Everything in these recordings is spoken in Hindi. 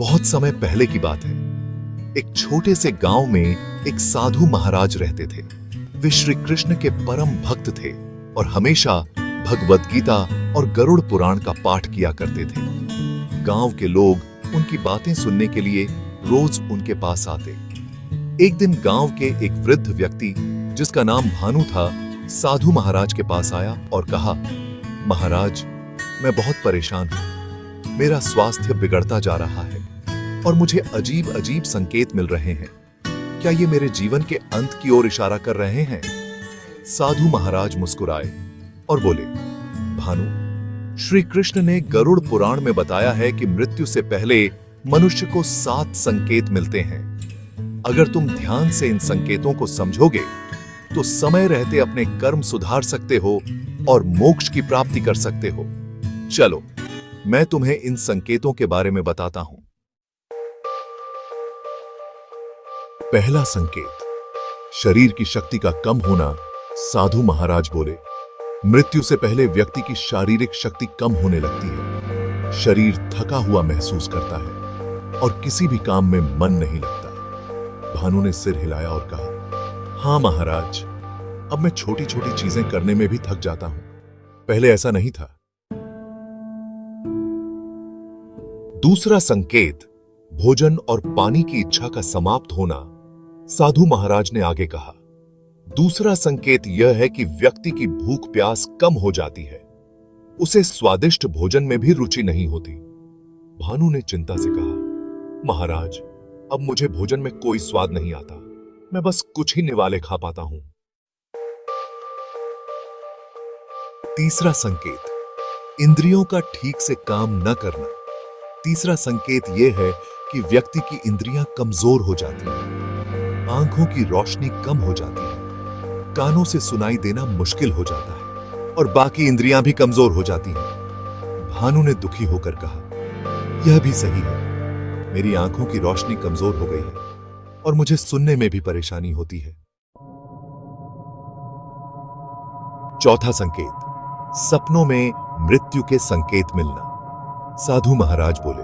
बहुत समय पहले की बात है। एक छोटे से गांव में एक साधु महाराज रहते थे। वे श्री कृष्ण के परम भक्त थे और हमेशा भगवत गीता और गरुड़ पुराण का पाठ किया करते थे। गांव के लोग उनकी बातें सुनने के लिए रोज उनके पास आते। एक दिन गांव के एक वृद्ध व्यक्ति जिसका नाम भानु था, साधु महाराज के पास आया और कहा, महाराज, मैं बहुत परेशान हूं। मेरा स्वास्थ्य बिगड़ता जा रहा है और मुझे अजीब अजीब संकेत मिल रहे हैं। क्या ये मेरे जीवन के अंत की ओर इशारा कर रहे हैं? साधु महाराज मुस्कुराए और बोले, भानु, श्री कृष्ण ने गरुड़ पुराण में बताया है कि मृत्यु से पहले मनुष्य को 7 संकेत मिलते हैं। अगर तुम ध्यान से इन संकेतों को समझोगे तो समय रहते अपने कर्म सुधार सकते हो और मोक्ष की प्राप्ति कर सकते हो। चलो, मैं तुम्हें इन संकेतों के बारे में बताता हूं। पहला संकेत, शरीर की शक्ति का कम होना। साधु महाराज बोले, मृत्यु से पहले व्यक्ति की शारीरिक शक्ति कम होने लगती है। शरीर थका हुआ महसूस करता है और किसी भी काम में मन नहीं लगता। भानु ने सिर हिलाया और कहा, हां महाराज, अब मैं छोटी छोटी चीजें करने में भी थक जाता हूं। पहले ऐसा नहीं था। दूसरा संकेत, भोजन और पानी की इच्छा का समाप्त होना। साधु महाराज ने आगे कहा, दूसरा संकेत यह है कि व्यक्ति की भूख प्यास कम हो जाती है। उसे स्वादिष्ट भोजन में भी रुचि नहीं होती। भानु ने चिंता से कहा, महाराज, अब मुझे भोजन में कोई स्वाद नहीं आता। मैं बस कुछ ही निवाले खा पाता हूं। तीसरा संकेत, इंद्रियों का ठीक से काम न करना। तीसरा संकेत यह है कि व्यक्ति की इंद्रियां कमजोर हो जाती हैं। आंखों की रोशनी कम हो जाती है, कानों से सुनाई देना मुश्किल हो जाता है और बाकी इंद्रियां भी कमजोर हो जाती हैं। भानु ने दुखी होकर कहा, यह भी सही है। मेरी आंखों की रोशनी कमजोर हो गई है और मुझे सुनने में भी परेशानी होती है। चौथा संकेत, सपनों में मृत्यु के संकेत मिलना। साधु महाराज बोले,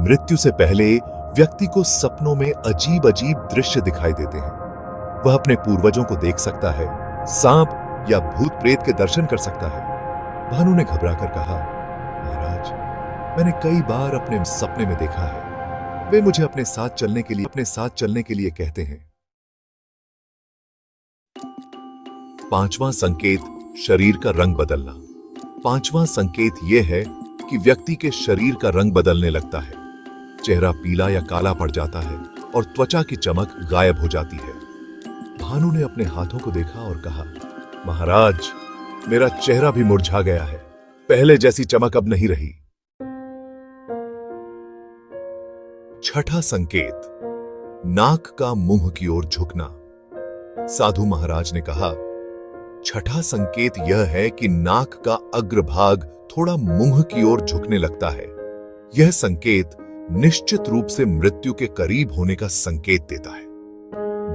मृत्यु से पहले व्यक्ति को सपनों में अजीब अजीब दृश्य दिखाई देते हैं। वह अपने पूर्वजों को देख सकता है, सांप या भूत प्रेत के दर्शन कर सकता है। भानु ने घबराकर कहा, महाराज, मैंने कई बार अपने सपने में देखा है। वे मुझे अपने साथ चलने के लिए कहते हैं। पांचवां संकेत, शरीर का रंग बदलना। पांचवां संकेत यह है कि व्यक्ति के शरीर का रंग बदलने लगता है। चेहरा पीला या काला पड़ जाता है और त्वचा की चमक गायब हो जाती है। भानु ने अपने हाथों को देखा और कहा, महाराज, मेरा चेहरा भी मुरझा गया है। पहले जैसी चमक अब नहीं रही। छठा संकेत, नाक का मुंह की ओर झुकना। साधु महाराज ने कहा, छठा संकेत यह है कि नाक का अग्रभाग थोड़ा मुंह की ओर झुकने लगता है। यह संकेत निश्चित रूप से मृत्यु के करीब होने का संकेत देता है।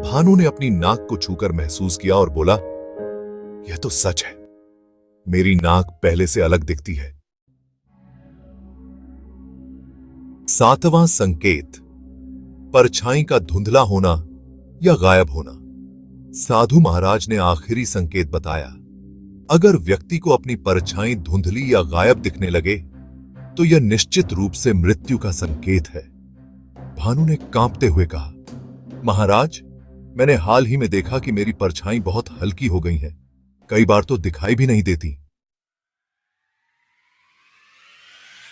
भानु ने अपनी नाक को छूकर महसूस किया और बोला, यह तो सच है। मेरी नाक पहले से अलग दिखती है। सातवां संकेत, परछाई का धुंधला होना या गायब होना। साधु महाराज ने आखिरी संकेत बताया, अगर व्यक्ति को अपनी परछाई धुंधली या गायब दिखने लगे तो यह निश्चित रूप से मृत्यु का संकेत है। भानु ने कांपते हुए कहा, महाराज, मैंने हाल ही में देखा कि मेरी परछाई बहुत हल्की हो गई है। कई बार तो दिखाई भी नहीं देती।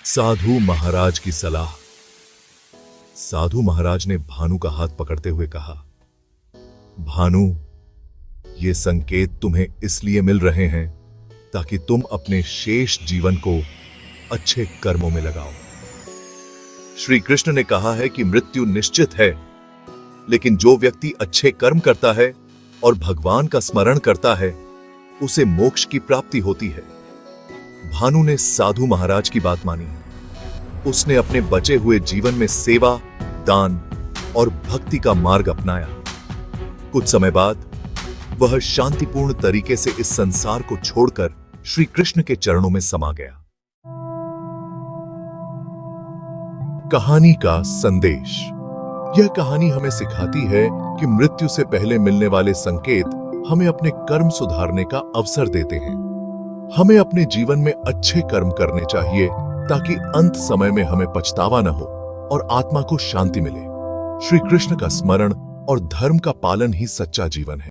साधु महाराज की सलाह। साधु महाराज ने भानु का हाथ पकड़ते हुए कहा, भानु, ये संकेत तुम्हें इसलिए मिल रहे हैं ताकि तुम अपने शेष जीवन को अच्छे कर्मों में लगाओ। श्री कृष्ण ने कहा है कि मृत्यु निश्चित है, लेकिन जो व्यक्ति अच्छे कर्म करता है और भगवान का स्मरण करता है, उसे मोक्ष की प्राप्ति होती है। भानु ने साधु महाराज की बात मानी। उसने अपने बचे हुए जीवन में सेवा, दान और भक्ति का मार्ग अपनाया। कुछ समय बाद वह शांतिपूर्ण तरीके से इस संसार को छोड़कर श्री कृष्ण के चरणों में समा गया। कहानी का संदेश। यह कहानी हमें सिखाती है कि मृत्यु से पहले मिलने वाले संकेत हमें अपने कर्म सुधारने का अवसर देते हैं। हमें अपने जीवन में अच्छे कर्म करने चाहिए ताकि अंत समय में हमें पछतावा न हो और आत्मा को शांति मिले। श्री कृष्ण का स्मरण और धर्म का पालन ही सच्चा जीवन है।